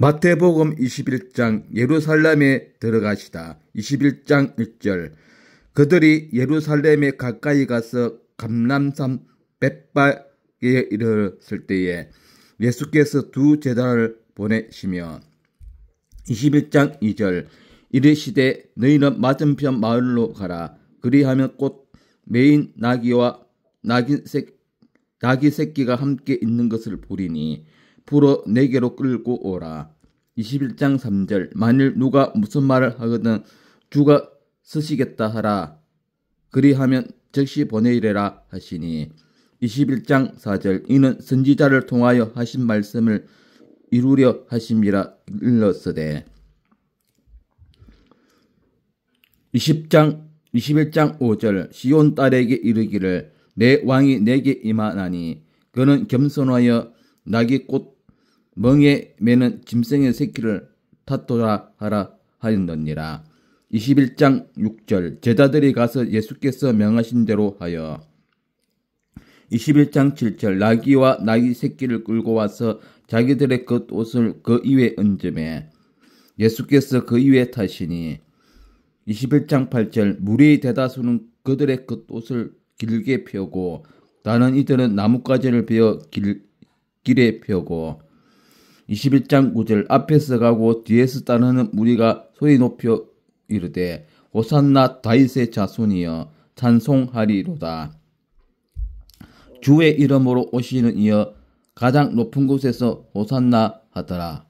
마태복음 21장 예루살렘에 들어가시다. 21장 1절 그들이 예루살렘에 가까이 가서 감람산 벳바에 이르렀을 때에 예수께서 두 제자를 보내시며 21장 2절 이르시되 너희는 맞은편 마을로 가라. 그리하면 곧 매인 나귀와 나귀 새끼가 함께 있는 것을 보리니 풀어 내게로 끌고 오라. 21장 3절 만일 누가 무슨 말을 하거든 주가 쓰시겠다 하라. 그리하면 즉시 보내이래라 하시니 21장 4절 이는 선지자를 통하여 하신 말씀을 이루려 하심이라 일렀으되 21장 5절 시온 딸에게 이르기를 내 왕이 내게 임하나니 그는 겸손하여 나귀 꽃 멍에 매는 짐승의 새끼를 탓도라 하라 하였느니라. 21장 6절 제자들이 가서 예수께서 명하신 대로 하여 21장 7절 나귀와 나귀 새끼를 끌고 와서 자기들의 겉옷을 그 위에 얹음에 예수께서 그 위에 타시니 21장 8절 무리의 대다수는 그들의 겉옷을 길게 펴고 다른 이들은 나뭇가지를 베어 길에 펴고 21장 9절 앞에서 가고 뒤에서 따르는 무리가 소리 높여 이르되 호산나 다윗의 자손이여 찬송하리로다. 주의 이름으로 오시는 이여 가장 높은 곳에서 호산나 하더라.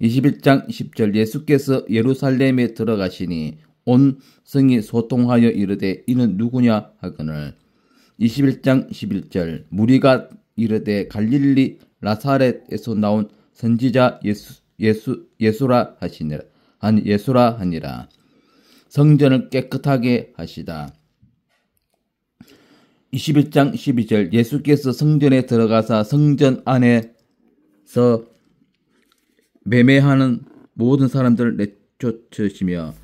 21장 10절 예수께서 예루살렘에 들어가시니 온 성이 소통하여 이르되 이는 누구냐 하거늘 21장 11절 무리가 이르되 갈릴리 나사렛에서 나온 선지자 예수라 하니라. 성전을 깨끗하게 하시다. 21장 12절 예수께서 성전에 들어가사 성전 안에서 매매하는 모든 사람들을 내쫓으시며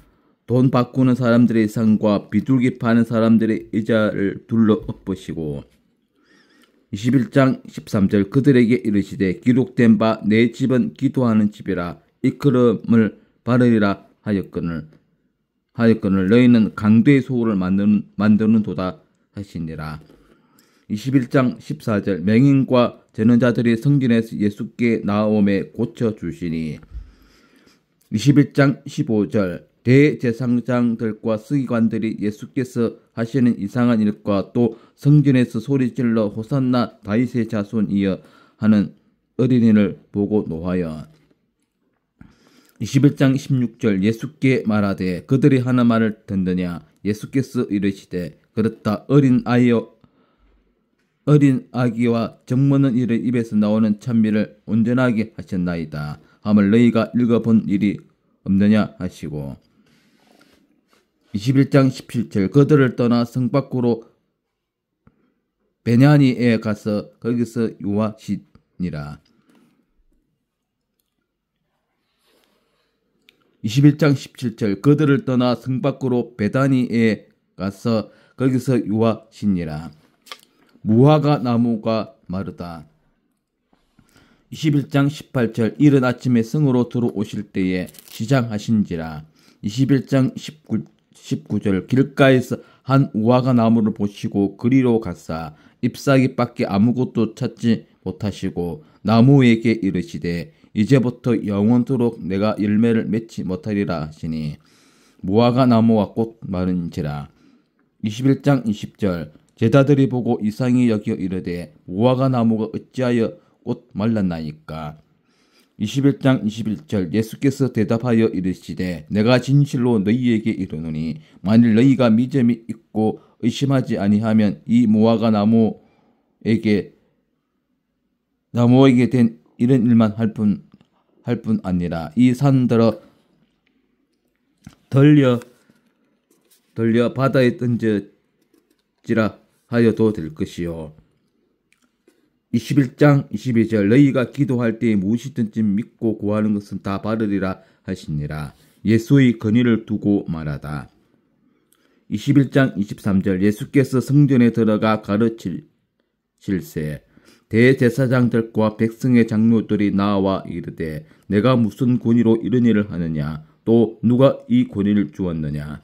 돈 바꾸는 사람들의 상과 비둘기 파는 사람들의 의자를 둘러 엎으시고 21장 13절 그들에게 이르시되 기록된 바 내 집은 기도하는 집이라 이끌음을 바르리라 하였거늘 너희는 강도의 소굴을 만드는 도다 하시니라. 21장 14절 맹인과 전원자들이 성전에서 예수께 나오매 고쳐주시니 21장 15절 대제사장들과 서기관들이 예수께서 하시는 이상한 일과 또 성전에서 소리질러 호산나 다윗의 자손이여 하는 어린이를 보고 노하여 21장 16절 예수께 말하되 그들이 하는 말을 듣느냐 예수께서 이르시되 그렇다 어린 아기와 젖먹는 이의 입에서 나오는 찬미를 온전하게 하셨나이다 함을 너희가 읽어본 일이 없느냐 하시고 21장 17절 그들을 떠나 성 밖으로 베냐니에 가서 거기서 유하시니라. 21장 17절 그들을 떠나 성 밖으로 베다니에 가서 거기서 유하시니라. 무화과 나무가 마르다. 21장 18절 이른 아침에 성으로 들어오실 때에 시장하신지라. 21장 19절 길가에서 한 무화과 나무를 보시고 그리로 가사 잎사귀밖에 아무것도 찾지 못하시고 나무에게 이르시되 이제부터 영원토록 내가 열매를 맺지 못하리라 하시니 무화과 나무와 곧 마른지라. 21장 20절 제자들이 보고 이상히 여겨 이르되 무화과 나무가 어찌하여 곧 말랐나이까. 21장 21절 예수께서 대답하여 이르시되 내가 진실로 너희에게 이르노니 만일 너희가 믿음이 있고 의심하지 아니하면 이 무화과 나무에게 된 이런 일만 할 뿐 아니라 이 산들어 덜려 바다에 던져지라 하여도 될 것이요. 21장 22절 너희가 기도할 때에 무엇이든지 믿고 구하는 것은 다 받으리라 하시니라. 예수의 권위를 두고 말하다. 21장 23절 예수께서 성전에 들어가 가르치실세 대제사장들과 백성의 장로들이 나와 이르되 내가 무슨 권위로 이런 일을 하느냐 또 누가 이 권위를 주었느냐.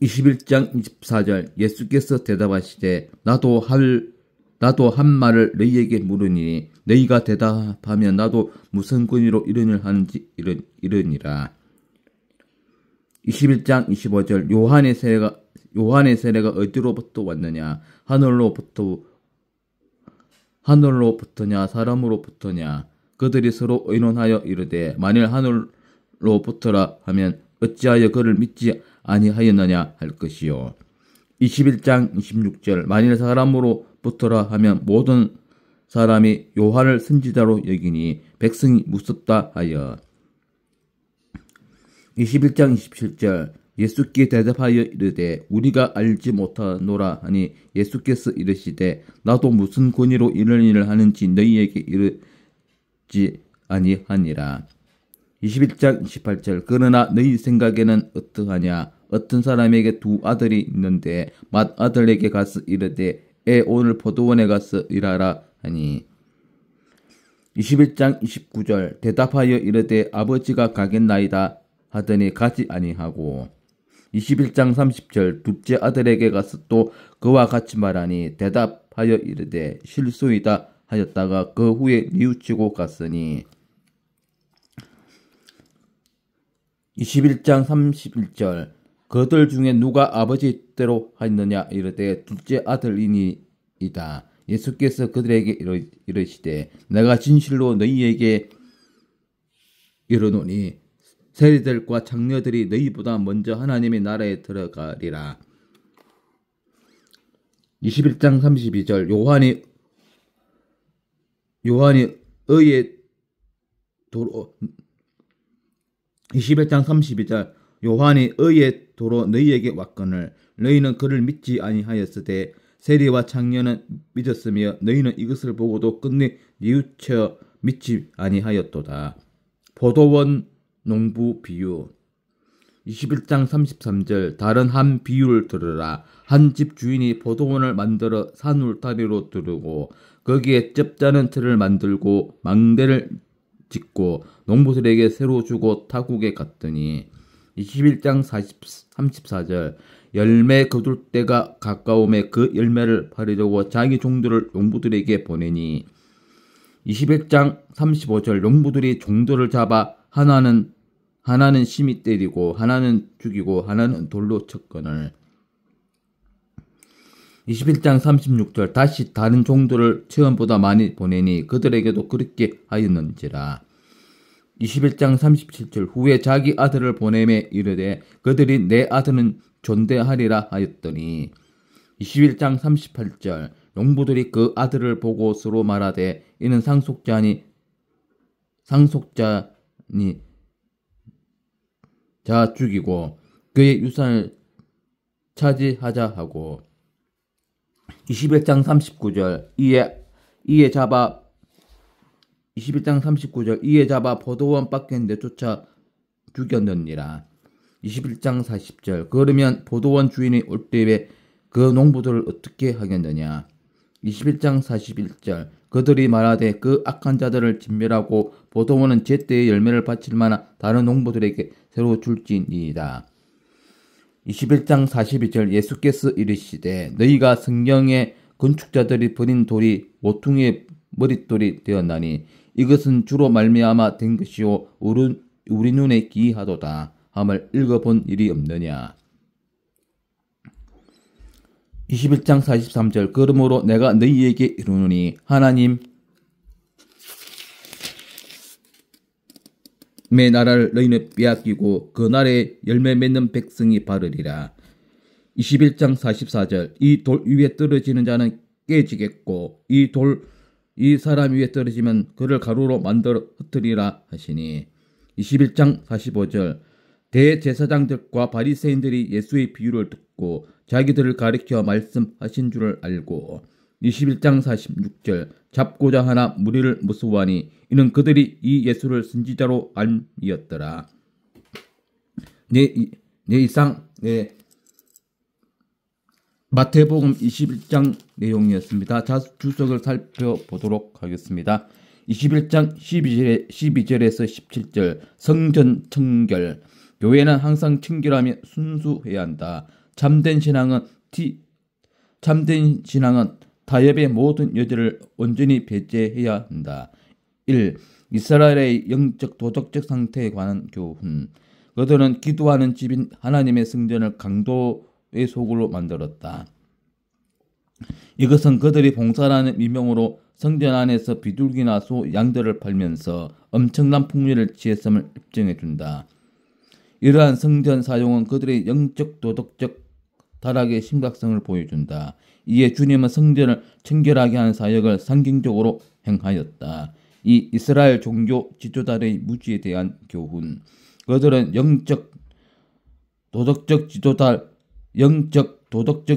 21장 24절 예수께서 대답하시되 나도 한 말을 너희에게 물으니 너희가 대답하면 나도 무슨 권위로 이런 일을 하는지 이르니라. 21장 25절 요한의 세례가 어디로부터 왔느냐 하늘로부터냐 사람으로부터냐. 그들이 서로 의논하여 이르되 만일 하늘로부터라 하면 어찌하여 그를 믿지 아니하였느냐 할 것이요. 21장 26절 만일 사람으로부터라 하면 모든 사람이 요한을 선지자로 여기니 백성이 무섭다 하여. 21장 27절 예수께 대답하여 이르되 우리가 알지 못하노라 하니 예수께서 이르시되 나도 무슨 권위로 이런 일을 하는지 너희에게 이르지 아니하니라. 21장 28절 그러나 너희 생각에는 어떠하냐 어떤 사람에게 두 아들이 있는데 맏아들에게 가서 이르되 오늘 포도원에 가서 일하라 하니. 21장 29절 대답하여 이르되 아버지가 가겠나이다 하더니 가지 아니하고. 21장 30절 둘째 아들에게 가서 또 그와 같이 말하니 대답하여 이르되 실소이다 하였다가 그 후에 뉘우치고 갔으니. 21장 31절 그들 중에 누가 아버지 뜻대로 하였느냐 이르되 둘째 아들이니이다. 예수께서 그들에게 이르시되 내가 진실로 너희에게 이르노니 세리들과 장녀들이 너희보다 먼저 하나님의 나라에 들어가리라. 21장 32절 요한이 의의 도로 21장 32절 요한이 의의 도로 너희에게 왔거늘 너희는 그를 믿지 아니하였으되 세리와 장녀는 믿었으며 너희는 이것을 보고도 끝내 뉘우쳐 믿지 아니하였도다. 포도원 농부 비유. 21장 33절 다른 한 비유를 들으라. 한 집 주인이 포도원을 만들어 산 울타리로 두르고 거기에 쩝자는 틀을 만들고 망대를 짓고 농부들에게 새로 주고 타국에 갔더니. 21장 34절 열매 거둘 때가 가까움에 그 열매를 팔으려고 자기 종들을 농부들에게 보내니. 21장 35절 농부들이 종들을 잡아 하나는 심히 때리고 하나는 죽이고 하나는 돌로 쳤거늘. 21장 36절 다시 다른 종들을 처음보다 많이 보내니 그들에게도 그렇게 하였는지라. 21장 37절 후에 자기 아들을 보내매 이르되 그들이 내 아들은 존대하리라 하였더니. 21장 38절 농부들이 그 아들을 보고 서로 말하되 이는 상속자니 자 죽이고 그의 유산을 차지하자 하고. 21장 39절 이에 잡아 포도원 밖에 내쫓아 죽였느니라. 21장 40절 그러면 포도원 주인이 올 때에 그 농부들을 어떻게 하겠느냐. 21장 41절 그들이 말하되 그 악한 자들을 진멸하고 포도원은 제때에 열매를 바칠 만한 다른 농부들에게 새로 줄지니이다. 21장 42절 예수께서 이르시되 너희가 성경의 건축자들이 버린 돌이 모퉁이의 머릿돌이 되었나니 이것은 주로 말미암아 된 것이요 우리 눈에 기이하도다 함을 읽어본 일이 없느냐. 21장 43절 그러므로 내가 너희에게 이르노니 하나님의 나라를 너희는 빼앗기고 그 나라에 열매 맺는 백성이 바르리라. 21장 44절 이 돌 위에 떨어지는 자는 깨지겠고 이 사람 위에 떨어지면 그를 가루로 만들어 흩으리라 하시니. 21장 45절 대제사장들과 바리새인들이 예수의 비유를 듣고 자기들을 가리켜 말씀하신 줄을 알고. 21장 46절 잡고자 하나 무리를 무서워하니 이는 그들이 이 예수를 선지자로 알미었더라. 내 이상 마태복음 21장 내용이었습니다. 주석을 살펴보도록 하겠습니다. 21장 12절에서 17절 성전 청결. 교회는 항상 청결하며 순수해야 한다. 참된 신앙은 타협의 모든 여지를 온전히 배제해야 한다. 1. 이스라엘의 영적 도덕적 상태에 관한 교훈. 그들은 기도하는 집인 하나님의 성전을 강도의 소굴로 만들었다. 이것은 그들이 봉사라는 미명으로 성전 안에서 비둘기나 소, 양들을 팔면서 엄청난 풍류를 취했음을 입증해준다. 이러한 성전 사용은 그들의 영적 도덕적 타락의 심각성을 보여준다. 이에 주님은 성전을 청결하게 하는 사역을 상징적으로 행하였다. 이 이스라엘 종교 지도자의 무지에 대한 교훈. 그들은 영적 도덕적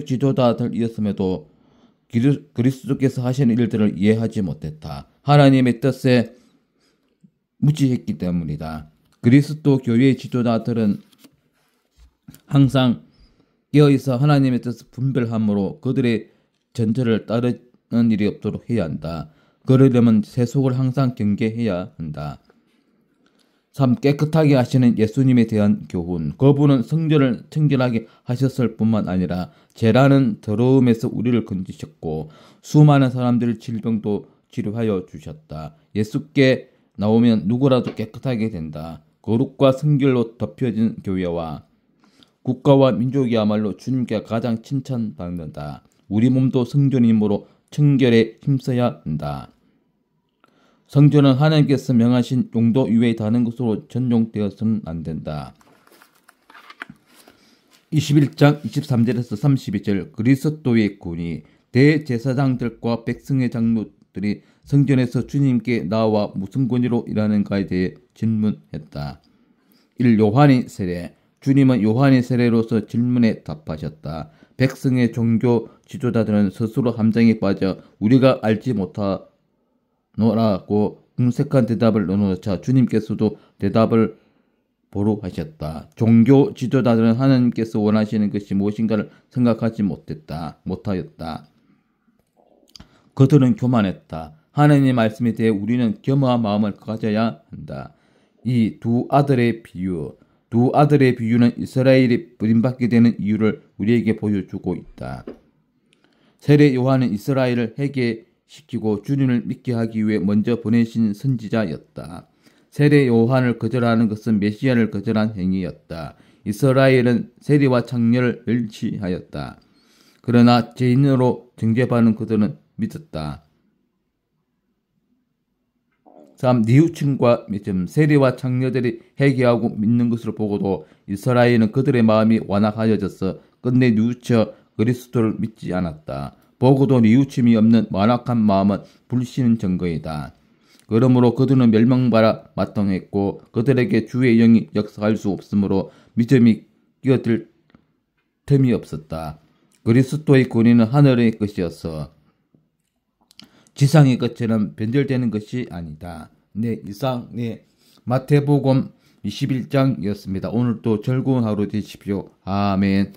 지도자들이었음에도 그리스도께서 하시는 일들을 이해하지 못했다. 하나님의 뜻에 무지했기 때문이다. 그리스도 교회의 지도자들은 항상 깨어있어 하나님의 뜻을 분별함으로 그들의 전철을 따르는 일이 없도록 해야 한다. 그러려면 세속을 항상 경계해야 한다. 3. 깨끗하게 하시는 예수님에 대한 교훈. 그분은 성전을 청결하게 하셨을 뿐만 아니라 죄라는 더러움에서 우리를 건지셨고 수많은 사람들의 질병도 치료하여 주셨다. 예수께 나오면 누구라도 깨끗하게 된다. 거룩과 성결로 덮여진 교회와 국가와 민족이야말로 주님께 가장 칭찬받는다. 우리 몸도 성전이므로 청결에 힘써야 한다. 성전은 하나님께서 명하신 용도 이외에 다른 것으로 전용되어서는 안 된다. 21장 23절에서 32절 그리스도의 군이 대제사장들과 백성의 장로들이 성전에서 주님께 나와 무슨 권위로 일하는가에 대해 질문했다. 1. 요한의 세례. 주님은 요한의 세례로서 질문에 답하셨다. 백성의 종교 지도자들은 스스로 함정에 빠져 우리가 알지 못하노라고 궁색한 대답을 넣어놓자 주님께서도 대답을 보루하셨다. 종교 지도자들은 하나님께서 원하시는 것이 무엇인가를 생각하지 못하였다. 그들은 교만했다. 하나님의 말씀에 대해 우리는 겸허한 마음을 가져야 한다. 이 두 아들의 비유는 이스라엘이 버림받게 되는 이유를 우리에게 보여주고 있다. 세례 요한은 이스라엘을 회개시키고 주님을 믿게 하기 위해 먼저 보내신 선지자였다. 세례 요한을 거절하는 것은 메시아를 거절한 행위였다. 이스라엘은 세례와 창녀를 멸시하였다. 그러나 죄인으로 정죄받는 그들은 믿었다. 3. 뉘우침과 믿음. 세례와 창녀들이 회개하고 믿는 것을 보고도 이스라엘은 그들의 마음이 완악하여져서 끝내 뉘우쳐 그리스도를 믿지 않았다. 보고도 뉘우침이 없는 완악한 마음은 불신의 증거이다. 그러므로 그들은 멸망받아 마땅했고 그들에게 주의 영이 역사할 수 없으므로 믿음이 끼어들 틈이 없었다. 그리스도의 권위는 하늘의 것이어서 지상의 것처럼 변절되는 것이 아니다. 네, 이상 마태복음 21장이었습니다. 오늘도 즐거운 하루 되십시오. 아멘.